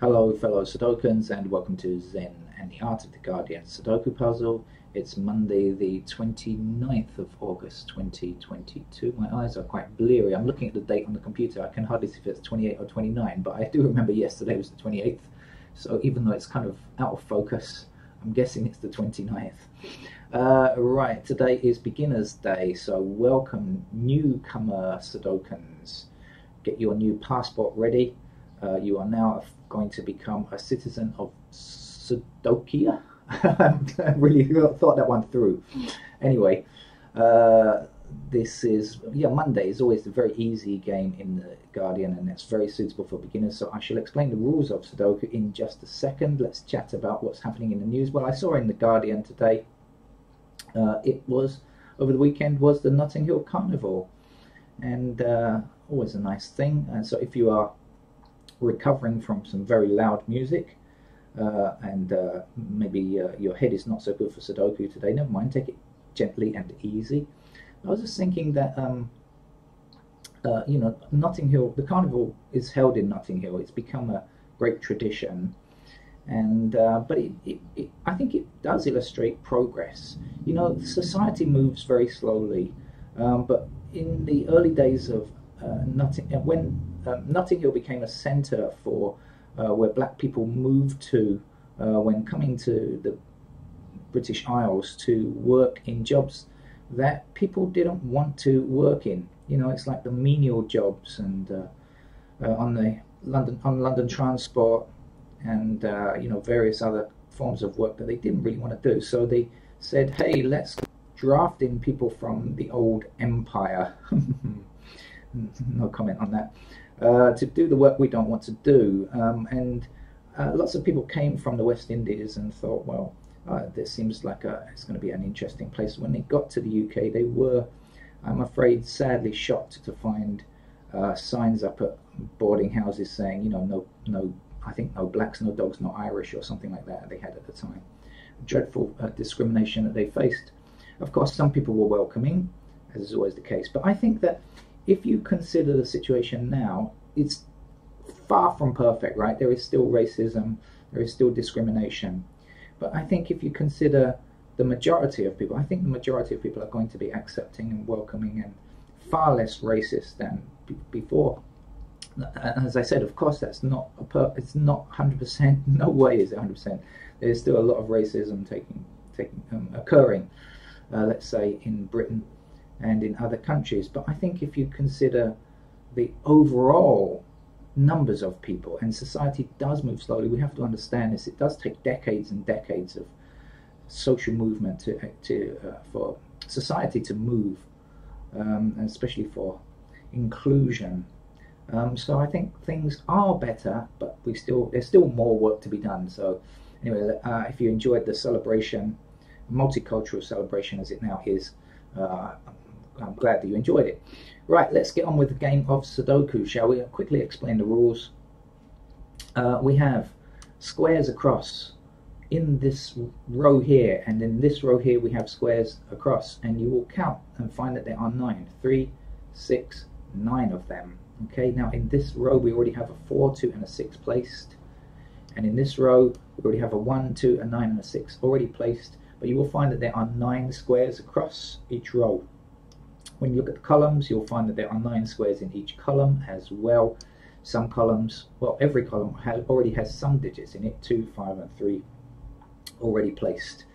Hello fellow Sudokans and welcome to Zen and the Art of the Guardian Sudoku Puzzle. It's Monday the 29th of August 2022. My eyes are quite bleary. I'm looking at the date on the computer. I can hardly see if it's 28 or 29, but I do remember yesterday was the 28th. So even though it's kind of out of focus, I'm guessing it's the 29th. Right, today is Beginner's Day, so welcome newcomer Sudokans. Get your new passport ready. You are now going to become a citizen of Sudokia. I really thought that one through. Anyway, this is, Monday is always a very easy game in the Guardian, and it's very suitable for beginners. So I shall explain the rules of Sudoku in just a second. Let's chat about what's happening in the news. Well, I saw in the Guardian today, over the weekend was the Notting Hill Carnival, and always a nice thing. And so if you are recovering from some very loud music and maybe your head is not so good for Sudoku today, never mind, take it gently and easy. I was just thinking that Notting Hill, the carnival is held in Notting Hill. It's become a great tradition, and but I think it does illustrate progress. You know, society moves very slowly, but in the early days of Notting Hill became a centre for where black people moved to when coming to the British Isles to work in jobs that people didn't want to work in. You know, it's like the menial jobs and on London transport and various other forms of work that they didn't really want to do. So they said, hey, let's draft in people from the old empire. No comment on that. To do the work we don't want to do, and lots of people came from the West Indies and thought, well, this seems like it's going to be an interesting place. When they got to the UK, they were, I'm afraid, sadly shocked to find signs up at boarding houses saying, no, I think no blacks, no dogs, no Irish, or something like that they had at the time. Dreadful discrimination that they faced. Of course, some people were welcoming, as is always the case, but I think that if you consider the situation now, it's far from perfect, right? There is still racism, there is still discrimination. But I think if you consider the majority of people, I think the majority of people are going to be accepting and welcoming and far less racist than before. As I said, of course, that's not it's not 100%. No way is it 100%. There's still a lot of racism occurring, let's say, in Britain and in other countries. But I think if you consider the overall numbers of people, and society does move slowly, we have to understand this. It does take decades and decades of social movement for society to move, and especially for inclusion. So I think things are better, but there's still more work to be done. So anyway, if you enjoyed the celebration, multicultural celebration as it now is, I'm glad that you enjoyed it. Right, let's get on with the game of Sudoku, shall we? I'll quickly explain the rules. We have squares across in this row here, and in this row here we have squares across, and you will count and find that there are 9. 3, 6, 9 of them. Okay, now in this row we already have a 4, 2 and a 6 placed, and in this row we already have a 1, 2, a 9 and a 6 already placed, but you will find that there are 9 squares across each row. When you look at the columns, you'll find that there are 9 squares in each column as well. Some columns, well, every column already has some digits in it, 2, 5 and 3 already placed.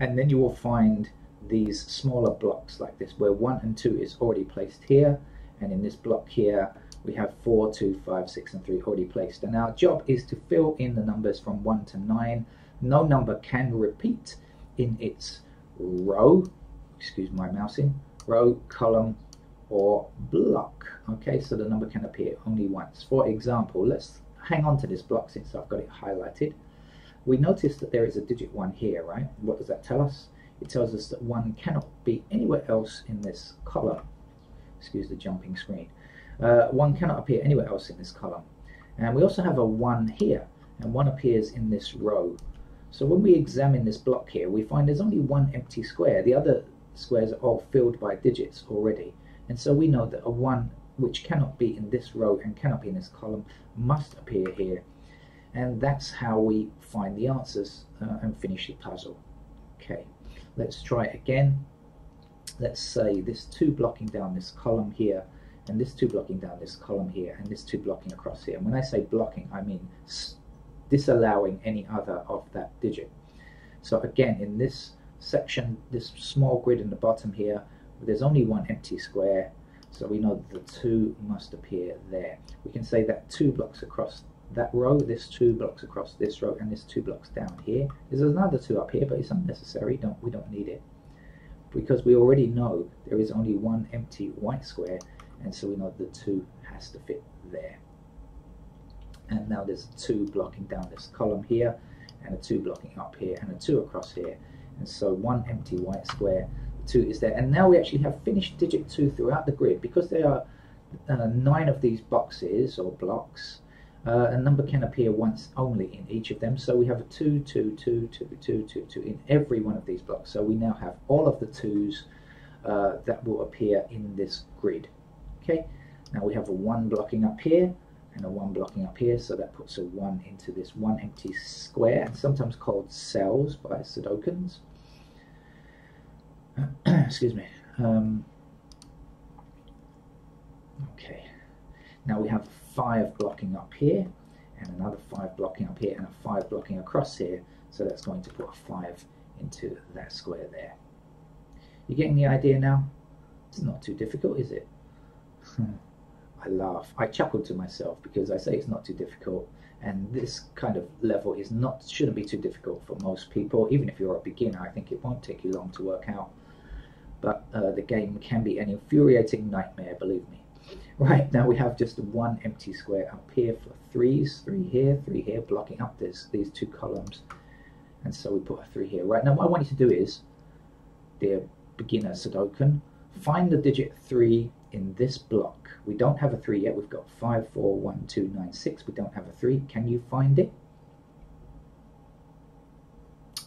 And then you will find these smaller blocks like this, where 1 and 2 is already placed here, and in this block here we have 4, 2, 5, 6 and 3 already placed. And our job is to fill in the numbers from 1 to 9. No number can repeat in its row, excuse my mousing, row, column or block. Okay, so the number can appear only once. For example, let's hang on to this block since I've got it highlighted. We notice that there is a digit 1 here, right? What does that tell us? It tells us that 1 cannot be anywhere else in this column. Excuse the jumping screen. 1 cannot appear anywhere else in this column. And we also have a 1 here, and 1 appears in this row. So when we examine this block here, we find there's only 1 empty square. The other squares are all filled by digits already, and so we know that a 1 which cannot be in this row and cannot be in this column must appear here. And that's how we find the answers and finish the puzzle. Okay, let's try it again. Let's say this 2 blocking down this column here, and this 2 blocking down this column here, and this 2 blocking across here. And when I say blocking, I mean disallowing any other of that digit. So again, in this section, this small grid in the bottom here, there's only one empty square, so we know that the 2 must appear there. We can say that 2 blocks across that row, this 2 blocks across this row, and this 2 blocks down here. There's another 2 up here, but it's unnecessary. We don't need it, because we already know there is only one empty white square, and so we know the 2 has to fit there. And now there's a 2 blocking down this column here, and a 2 blocking up here, and a 2 across here, and so one empty white square, 2 is there. And now we actually have finished digit 2 throughout the grid. Because there are 9 of these boxes or blocks, a number can appear once only in each of them, so we have a 2, 2, 2, 2, 2, 2, 2 in every one of these blocks. So we now have all of the 2's that will appear in this grid. Okay, now we have a 1 blocking up here and a 1 blocking up here, so that puts a 1 into this one empty square, and sometimes called cells by Sudokans. Excuse me. Okay, now we have 5 blocking up here, and another 5 blocking up here, and a 5 blocking across here, so that's going to put a 5 into that square there. You getting the idea now? It's not too difficult, is it? I laugh. I chuckle to myself because I say it's not too difficult, and this kind of level shouldn't be too difficult for most people. Even if you're a beginner, I think it won't take you long to work out. But the game can be an infuriating nightmare, believe me. Right, now we have just one empty square up here for 3's, 3 here, blocking up these 2 columns, and so we put a 3 here. Right, now what I want you to do is, dear beginner Sudokan, find the digit 3 in this block. We don't have a 3 yet. We've got 5, 4, 1, 2, 9, 6. We don't have a 3. Can you find it?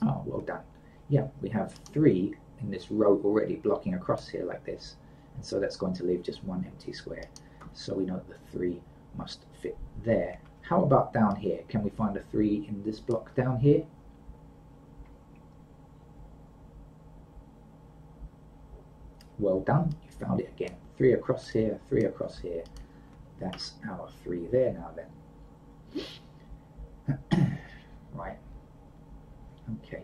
Oh, well done. Yeah, we have 3 in this row already blocking across here like this, and so that's going to leave just one empty square. So we know that the 3 must fit there. How about down here? Can we find a 3 in this block down here? Well done, you found it again. 3 across here, 3 across here. That's our 3 there now then. Right. Okay.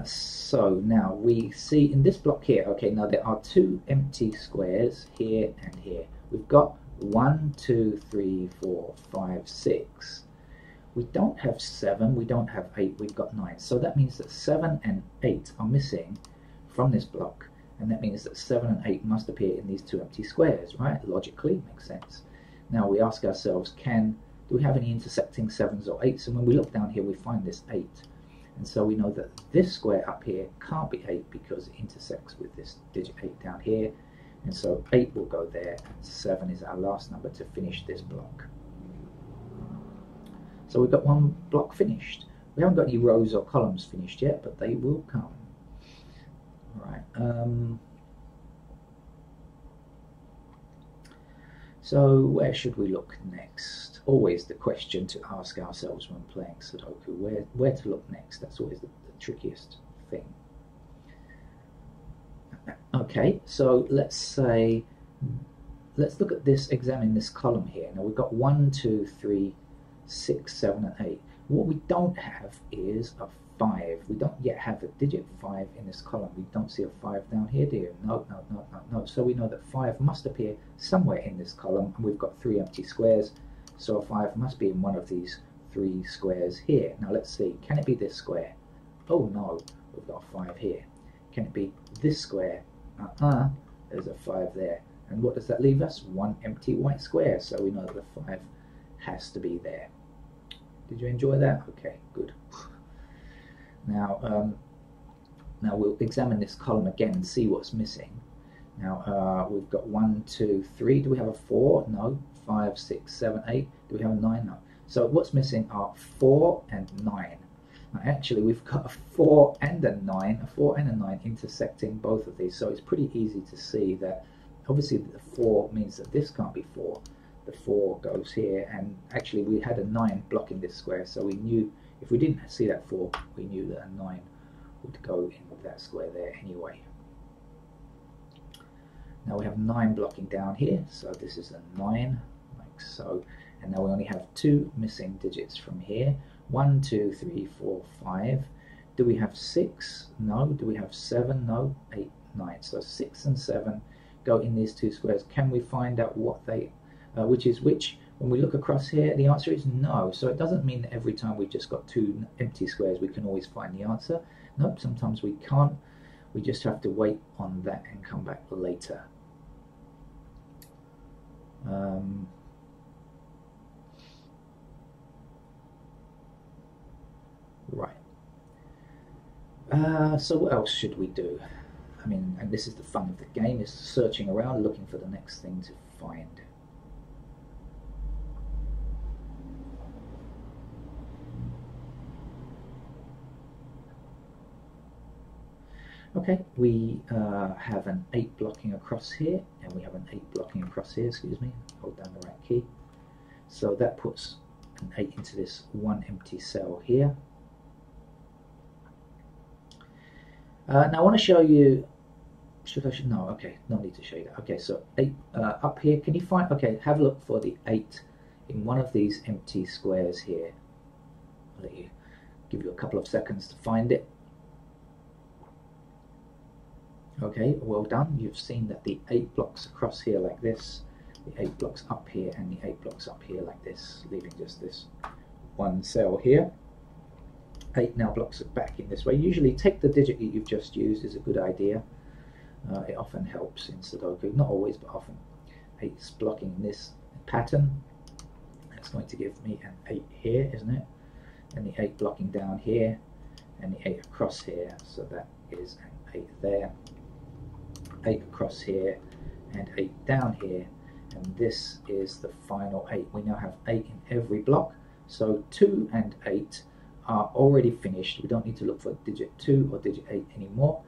So now we see in this block here, okay, now there are 2 empty squares here and here. We've got 1, 2, 3, 4, 5, 6. We don't have 7, we don't have 8, we've got 9. So that means that 7 and 8 are missing from this block. And that means that 7 and 8 must appear in these 2 empty squares, right? Logically, makes sense. Now we ask ourselves, do we have any intersecting 7s or 8s? And when we look down here, we find this 8. And so we know that this square up here can't be 8 because it intersects with this digit 8 down here. And so 8 will go there, and 7 is our last number to finish this block. So we've got one block finished. We haven't got any rows or columns finished yet, but they will come. Right. So where should we look next? Always the question to ask ourselves when playing Sudoku. Where to look next? That's always the trickiest thing. Okay, so let's look at this, examine this column here. Now we've got 1, 2, 3, 6, 7, and 8. What we don't have is a 5. We don't yet have a digit 5 in this column. We don't see a 5 down here, do you? No. So we know that 5 must appear somewhere in this column, and we've got 3 empty squares, so a 5 must be in one of these 3 squares here. Now let's see, can it be this square? Oh no, we've got a 5 here. Can it be this square? There's a 5 there. And what does that leave us? One empty white square, so we know that the 5 has to be there. Did you enjoy that? Okay, good. Now, now we'll examine this column again and see what's missing. Now we've got 1, 2, 3. Do we have a 4? No. 5, 6, 7, 8. Do we have a 9? No. So what's missing are 4 and 9. Now, actually, we've got a 4 and a 9, a 4 and a 9 intersecting both of these. So it's pretty easy to see that obviously the 4 means that this can't be 4. the 4 goes here, and actually we had a 9 blocking this square, so we knew if we didn't see that 4, we knew that a 9 would go in that square there anyway. Now we have 9 blocking down here, so this is a 9, like so. And now we only have 2 missing digits from here. 1, 2, 3, 4, 5. Do we have 6? No. Do we have 7? No. 8, 9. So 6 and 7 go in these 2 squares. Can we find out what they, which is which? When we look across here, the answer is no. So it doesn't mean that every time we've just got 2 empty squares we can always find the answer. Nope, sometimes we can't. We just have to wait on that and come back later. Right. So what else should we do? I mean, and this is the fun of the game, is searching around looking for the next thing to find. Okay, we have an 8 blocking across here, and we have an 8 blocking across here, excuse me, hold down the right key. So that puts an 8 into this one empty cell here. Now I want to show you, no, okay, no need to show you that. Okay, so 8 up here, can you find, okay, have a look for the 8 in one of these empty squares here. I'll let you, give you a couple of seconds to find it. Okay, well done. You've seen that the 8 blocks across here like this, the 8 blocks up here, and the 8 blocks up here like this, leaving just this one cell here. 8 now blocks it back in this way. Usually take the digit that you've just used is a good idea. It often helps in Sudoku, not always, but often. 8's blocking in this pattern. That's going to give me an 8 here, isn't it? And the 8 blocking down here, and the 8 across here, so that is an 8 there. 8 across here, and 8 down here, and this is the final 8. We now have 8 in every block, so 2 and 8 are already finished. We don't need to look for digit 2 or digit 8 anymore.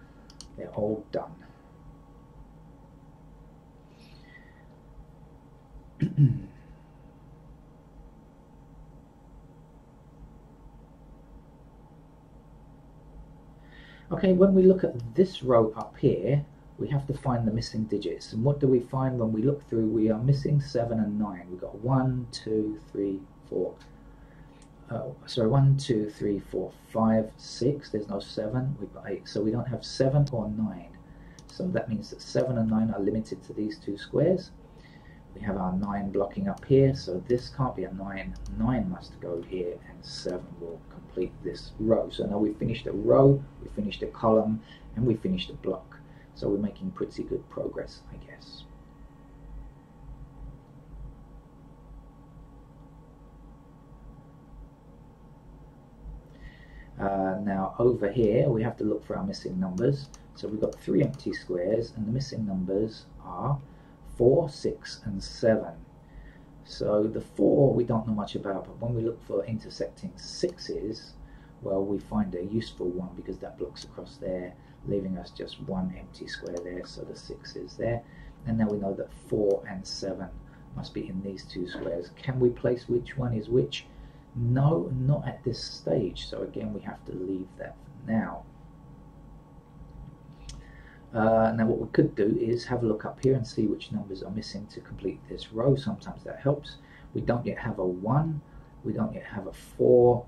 They're all done. Okay, when we look at this row up here, we have to find the missing digits. And what do we find when we look through? We are missing 7 and 9. We've got 1, 2, 3, 4. Sorry, 1, 2, 3, 4, 5, 6. There's no 7. We've got 8. So we don't have 7 or 9. So that means that 7 and 9 are limited to these 2 squares. We have our 9 blocking up here, so this can't be a 9. 9 must go here, and 7 will complete this row. So now we've finished a row, we finished a column, and we finished a block. So we're making pretty good progress, I guess. Now over here we have to look for our missing numbers. So we've got 3 empty squares, and the missing numbers are 4, 6, and 7. So the 4 we don't know much about, but when we look for intersecting 6's, well, we find a useful one because that blocks across there, leaving us just one empty square there, so the 6 is there. And now we know that 4 and 7 must be in these 2 squares. Can we place which one is which? No, not at this stage, so again we have to leave that for now. Now what we could do is have a look up here and see which numbers are missing to complete this row. Sometimes that helps. We don't yet have a 1, we don't yet have a 4,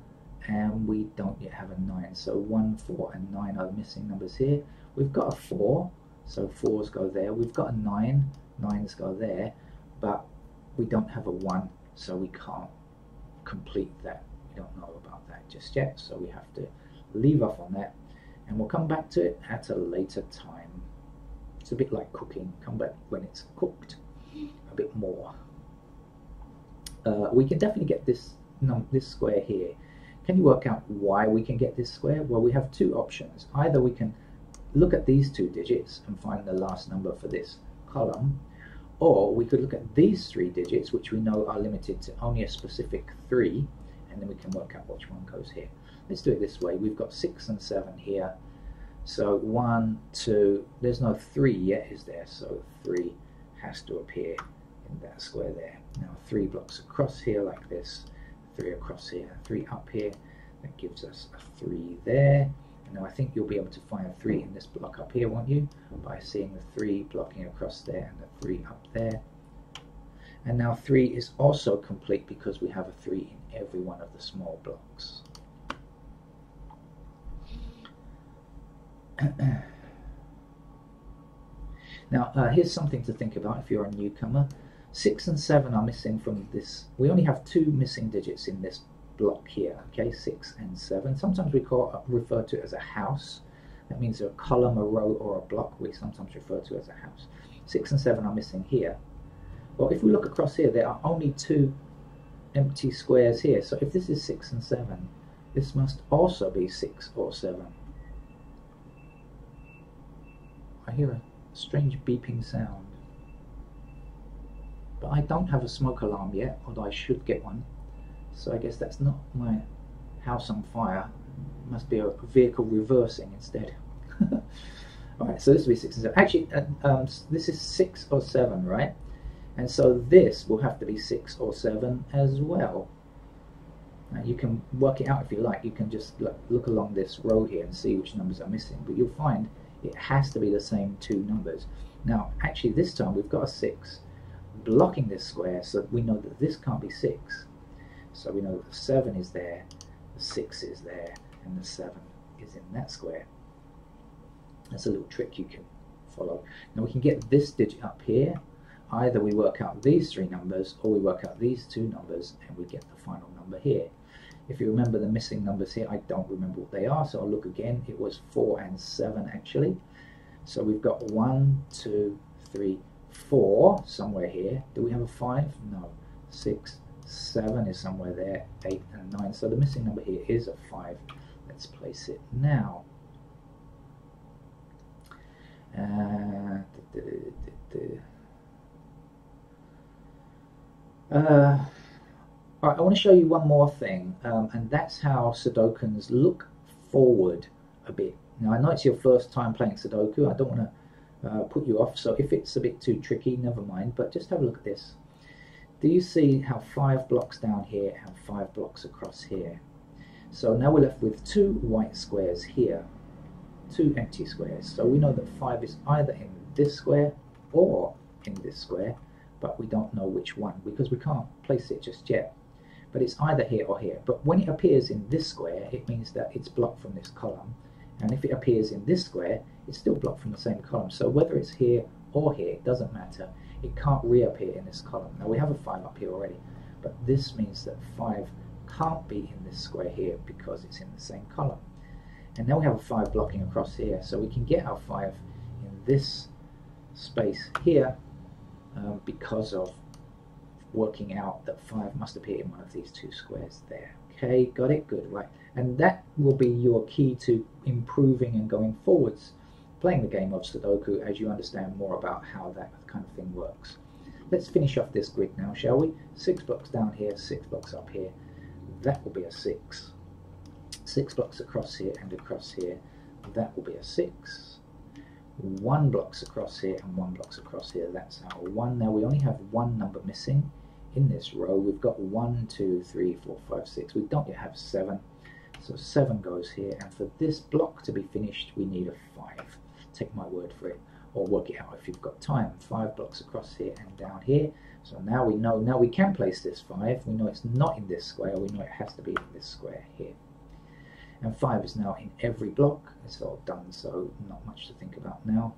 and we don't yet have a 9. So 1, 4, and 9 are the missing numbers here. We've got a 4, so 4's go there. We've got a 9, 9's go there, but we don't have a 1, so we can't complete that. We don't know about that just yet, so we have to leave off on that, and we'll come back to it at a later time. It's a bit like cooking. Come back when it's cooked a bit more. We can definitely get this square here. Can you work out why we can get this square? Well, we have 2 options. Either we can look at these 2 digits and find the last number for this column, or we could look at these 3 digits, which we know are limited to only a specific 3, and then we can work out which one goes here. Let's do it this way. We've got 6 and 7 here. So 1, 2, there's no 3 yet, is there? So 3 has to appear in that square there. Now 3 blocks across here like this, 3 across here, 3 up here. That gives us a 3 there. And now I think you'll be able to find a 3 in this block up here, won't you? By seeing the 3 blocking across there and the 3 up there. And now 3 is also complete because we have a 3 in every one of the small blocks. Now here's something to think about if you're a newcomer. 6 and 7 are missing from this. We only have 2 missing digits in this block here, okay, 6 and 7. Sometimes we refer to it as a house. That means a column, a row, or a block. We sometimes refer to it as a house. 6 and 7 are missing here. Well, if we look across here, there are only 2 empty squares here. So if this is 6 and 7, this must also be 6 or 7. I hear a strange beeping sound. But I don't have a smoke alarm yet, although I should get one. So I guess that's not my house on fire. It must be a vehicle reversing instead. Alright, so this will be 6 and 7. Actually, this is 6 or 7, right? And so this will have to be 6 or 7 as well. Now you can work it out if you like. You can just look along this row here and see which numbers are missing. But you'll find it has to be the same 2 numbers. Now, actually this time we've got a 6 blocking this square, so we know that this can't be 6. So we know that the 7 is there, the 6 is there, and the 7 is in that square. That's a little trick you can follow. Now we can get this digit up here. Either we work out these 3 numbers, or we work out these 2 numbers, and we get the final number here. If you remember the missing numbers here, I don't remember what they are, so I'll look again. It was 4 and 7 actually. So we've got 1, 2, 3, 4 somewhere here. Do we have a 5? No. 6, 7 is somewhere there. 8 and 9. So the missing number here is a 5. Let's place it now. Alright, I want to show you one more thing, and that's how Sudokans look forward a bit. Now I know it's your first time playing Sudoku. I don't want to put you off, so if it's a bit too tricky, never mind, but just have a look at this. Do you see how 5 blocks down here and 5 blocks across here? So now we're left with 2 white squares here, 2 empty squares. So we know that 5 is either in this square or in this square, but we don't know which one because we can't place it just yet. But it's either here or here. But when it appears in this square, it means that it's blocked from this column. And if it appears in this square, it's still blocked from the same column. So whether it's here or here, it doesn't matter. It can't reappear in this column. Now we have a 5 up here already, but this means that 5 can't be in this square here because it's in the same column. And now we have a 5 blocking across here, so we can get our 5 in this space here because of working out that 5 must appear in one of these 2 squares there. Okay, got it? Good, right. And that will be your key to improving and going forwards playing the game of Sudoku as you understand more about how that kind of thing works. Let's finish off this grid now, shall we? 6 blocks down here, 6 blocks up here. That will be a 6. 6 blocks across here and across here. That will be a 6. 1 blocks across here and 1 blocks across here. That's our 1. Now we only have 1 number missing in this row. We've got 1, 2, 3, 4, 5, 6. We don't yet have 7. So 7 goes here. And for this block to be finished, we need a 5. Take my word for it. Or work it out if you've got time. 5 blocks across here and down here. So now we know, now we can place this 5. We know it's not in this square. We know it has to be in this square here. And 5 is now in every block. It's all done, so not much to think about now.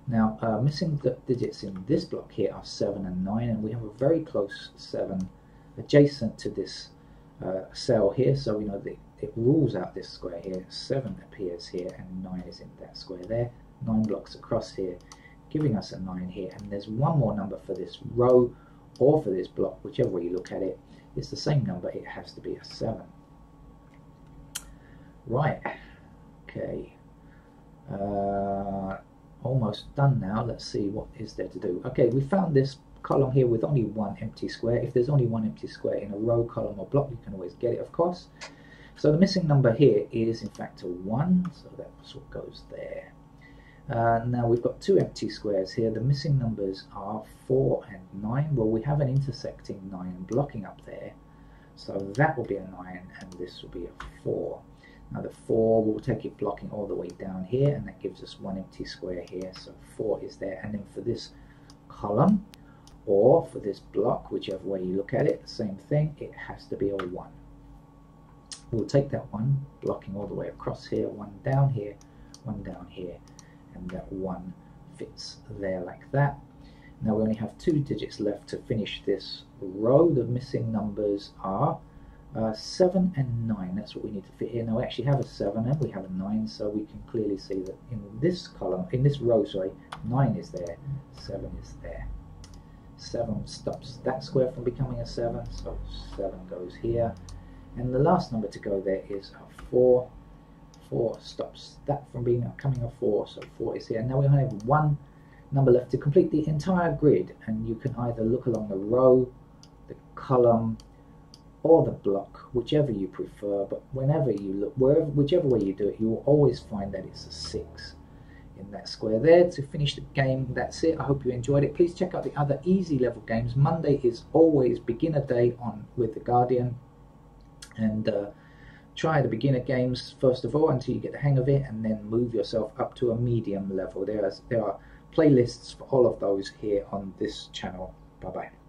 Now, missing the digits in this block here are 7 and 9, and we have a very close 7 adjacent to this cell here, so we know that it rules out this square here. 7 appears here, and 9 is in that square there. 9 blocks across here, giving us a 9 here, and there's one more number for this row or for this block, whichever way you look at it. It's the same number, it has to be a 7. Right, okay, almost done now. Let's see what is there to do. Okay, we found this column here with only 1 empty square. If there's only 1 empty square in a row, column or block, you can always get it, of course. So the missing number here is in fact a 1, so that's what goes there. Now we've got two empty squares here. The missing numbers are 4 and 9. Well, we have an intersecting 9 blocking up there, so that will be a 9 and this will be a 4. Now the 4 will take it blocking all the way down here, and that gives us one empty square here, so 4 is there. And then for this column, or for this block, whichever way you look at it, same thing, it has to be a 1. We'll take that 1 blocking all the way across here, 1 down here, 1 down here, and that 1 fits there like that. Now we only have 2 digits left to finish this row. The missing numbers are 7 and 9. That's what we need to fit here. Now we actually have a 7 and we have a 9, so we can clearly see that in this column, in this row, sorry, 9 is there, 7 is there. 7 stops that square from becoming a 7, so 7 goes here. And the last number to go there is a 4. 4 stops that from becoming a 4, so 4 is here. Now we only have one number left to complete the entire grid, and you can either look along the row, the column, or the block, whichever you prefer, but whenever you look, whichever way you do it, you will always find that it's a 6 in that square there. To finish the game, that's it. I hope you enjoyed it. Please check out the other easy level games. Monday is always beginner day on with the Guardian, and try the beginner games first of all until you get the hang of it, and then move yourself up to a medium level. There are playlists for all of those here on this channel. Bye bye.